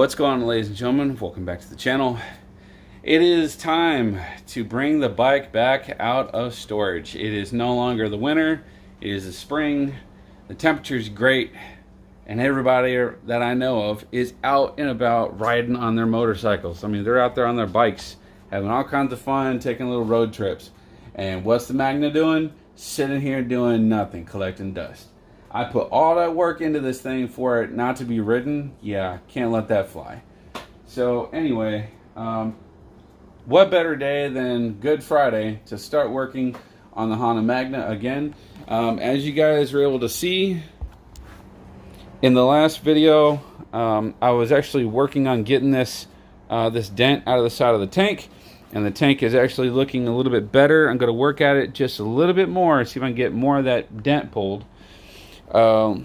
What's going on, ladies and gentlemen? Welcome back to the channel. It is time to bring the bike back out of storage. It is no longer the winter, it is the spring. The temperature is great, and everybody that I know of is out and about riding on their motorcycles. I mean, they're out there on their bikes, having all kinds of fun, taking little road trips. And what's the Magna doing? Sitting here doing nothing, collecting dust. I put all that work into this thing for it not to be ridden. Yeah, can't let that fly. So anyway, what better day than Good Friday to start working on the Honda Magna again. As you guys were able to see in the last video, I was actually working on getting this dent out of the side of the tank, and the tank is actually looking a little bit better. I'm going to work at it just a little bit more, see if I can get more of that dent pulled. But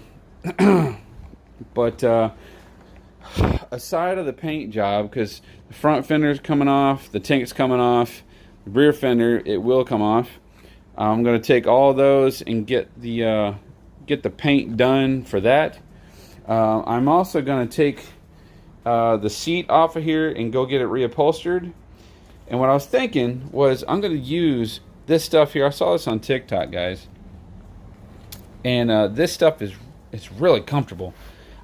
aside of the paint job, because the front fender is coming off, the tank's coming off, the rear fender, it will come off. I'm going to take all of those and get the paint done for that. I'm also going to take the seat off of here and go get it reupholstered. And what I was thinking was I'm going to use this stuff here. I saw this on TikTok, guys. And this stuff it's really comfortable.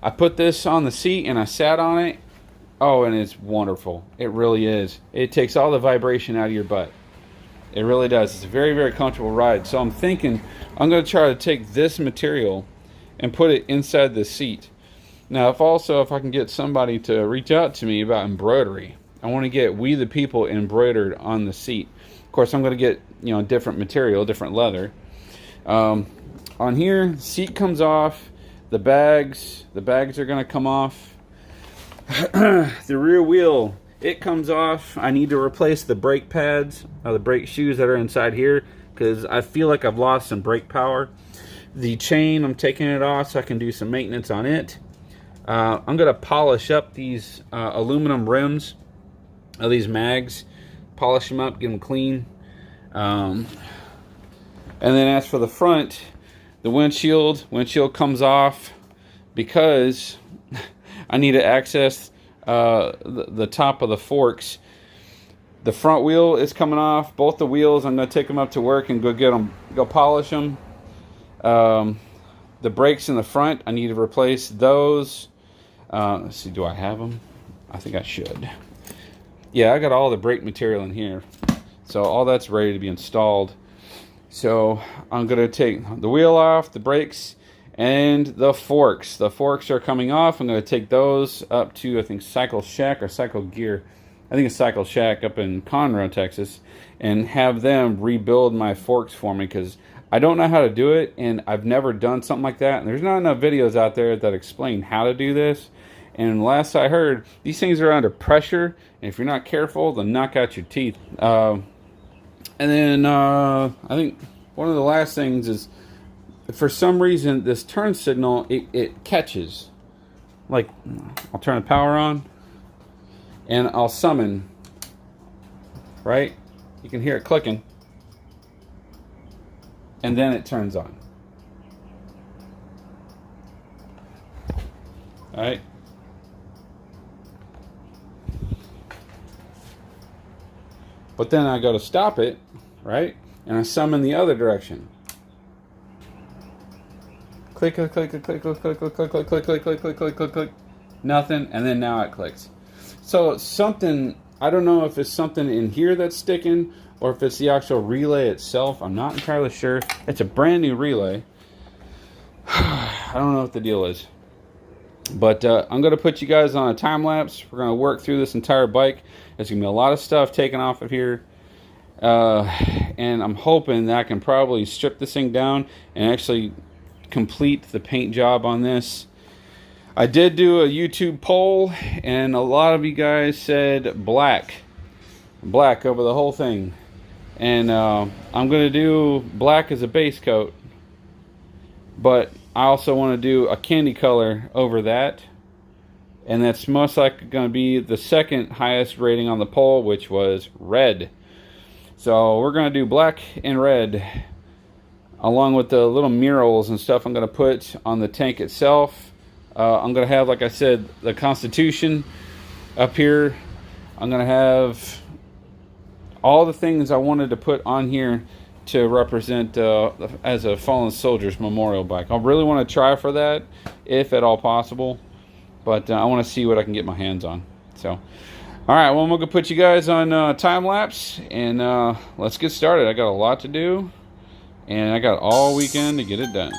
I put this on the seat and I sat on it. Oh, and it's wonderful. It really is. It takes all the vibration out of your butt. It really does. It's a very, very comfortable ride. So I'm thinking I'm going to try to take this material and put it inside the seat. Now, if I can get somebody to reach out to me about embroidery, I want to get We the People embroidered on the seat. Of course, I'm going to get, different material, different leather. On here, the seat comes off. The bags are going to come off. The rear wheel, it comes off. I need to replace the brake pads, the brake shoes that are inside here, because I feel like I've lost some brake power. The chain, I'm taking it off so I can do some maintenance on it. I'm going to polish up these aluminum rims of these mags. Polish them up, get them clean. And then as for the front, the windshield comes off because I need to access the top of the forks. The front wheel is coming off. Both the wheels, I'm going to take them up to work and go polish them. The brakes in the front, I need to replace those. Let's see, do I have them? I think I should. Yeah, I got all the brake material in here. So all that's ready to be installed. So I'm going to take the wheel off, the brakes, and the forks. The forks are coming off. I'm going to take those up to, I think, Cycle Shack or Cycle Gear. I think it's Cycle Shack up in Conroe, Texas, and have them rebuild my forks for me, because I don't know how to do it, and I've never done something like that. And there's not enough videos out there that explain how to do this. And last I heard, these things are under pressure, and if you're not careful, they'll knock out your teeth. And then I think one of the last things is, for some reason, this turn signal, it catches. Like, I'll turn the power on, and I'll summon, right? You can hear it clicking. And then it turns on. All right. But then I go to stop it, right? And I summon the other direction. Click, click, click, click, click, click, click, click, click, click, click, click, click, click, click, click, click. Nothing, and then now it clicks. So something, I don't know if it's something in here that's sticking, or if it's the actual relay itself. I'm not entirely sure. It's a brand new relay. I don't know what the deal is. But I'm going to put you guys on a time lapse. We're going to work through this entire bike. There's going to be a lot of stuff taken off of here. And I'm hoping that I can probably strip this thing down and actually complete the paint job on this. I did do a YouTube poll, and a lot of you guys said black over the whole thing. And I'm going to do black as a base coat, but I also want to do a candy color over that, and that's most likely going to be the second highest rating on the poll, which was red. So we're going to do black and red, along with the little murals and stuff I'm going to put on the tank itself. I'm going to have, like I said, the Constitution Up here, I'm going to have all the things I wanted to put on here to represent as a fallen soldier's memorial bike. I really want to try for that, if at all possible. But I want to see what I can get my hands on. So, all right, well, I'm going to put you guys on time lapse, and let's get started. I got a lot to do, and I got all weekend to get it done.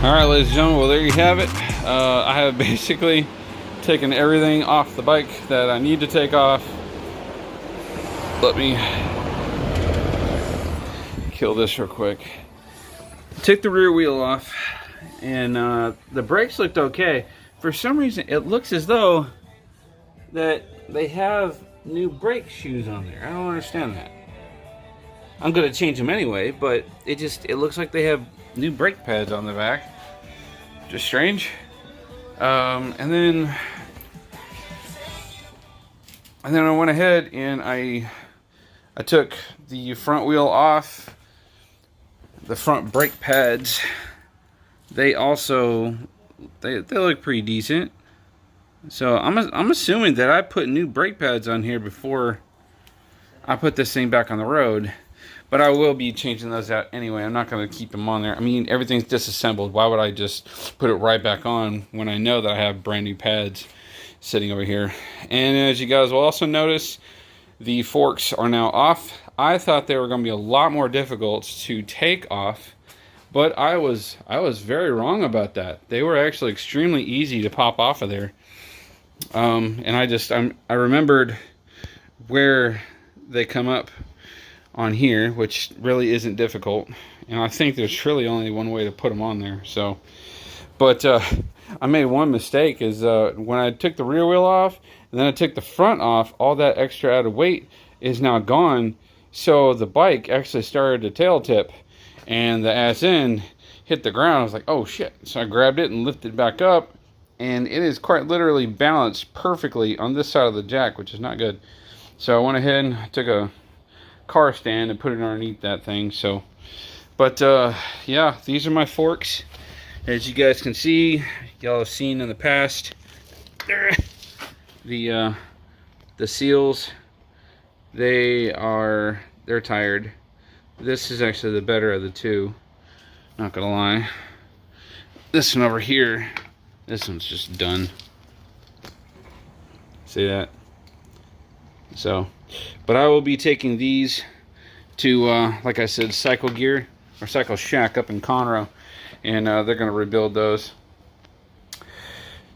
Alright, ladies and gentlemen, well, there you have it. I have basically taken everything off the bike that I need to take off. Let me kill this real quick. Took the rear wheel off, and the brakes looked okay. For some reason, it looks as though that they have new brake shoes on there. I don't understand that. I'm going to change them anyway, but it looks like they have new brake pads on the back. Just strange. And then I went ahead and I took the front wheel off. The front brake pads, they also they look pretty decent. So I'm assuming that I put new brake pads on here before I put this thing back on the road. But I will be changing those out anyway. I'm not going to keep them on there. I mean, everything's disassembled. Why would I just put it right back on when I know that I have brand new pads sitting over here? And as you guys will also notice, the forks are now off. I thought they were going to be a lot more difficult to take off, but I was very wrong about that. They were actually extremely easy to pop off of there. And I remembered where they come up on here, which really isn't difficult, and I think there's really only one way to put them on there. So, but I made one mistake, is when I took the rear wheel off and then I took the front off, all that extra added weight is now gone. So the bike actually started to tail tip, and the ass end hit the ground. I was like, oh shit. So I grabbed it and lifted it back up, and it is quite literally balanced perfectly on this side of the jack, which is not good. So I went ahead and took a car stand and put it underneath that thing. So, but yeah, these are my forks. As you guys can see, y'all have seen in the past, the seals, they're tired. This is actually the better of the two, not gonna lie. This one over here, this one's just done. See that? So, but I will be taking these to, like I said, Cycle Gear or Cycle Shack up in Conroe, and they're going to rebuild those.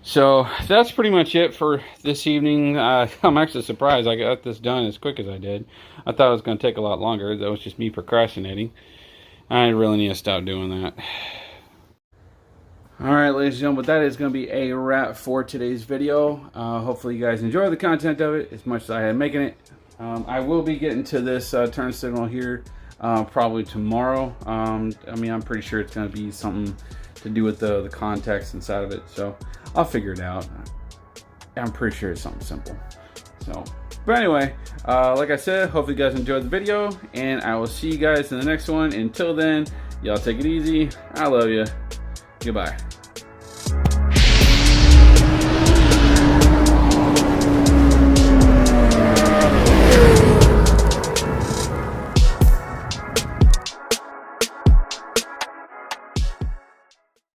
So that's pretty much it for this evening. I'm actually surprised I got this done as quick as I did. I thought it was going to take a lot longer. That was just me procrastinating. I really need to stop doing that. All right, ladies and gentlemen, but that is going to be a wrap for today's video. Hopefully you guys enjoy the content of it as much as I had making it. I will be getting to this turn signal here probably tomorrow. I mean, I'm pretty sure it's going to be something to do with the contacts inside of it, so I'll figure it out. I'm pretty sure it's something simple. So, but anyway, like I said, hopefully you guys enjoyed the video, and I will see you guys in the next one. Until then, y'all take it easy. I love you. Goodbye.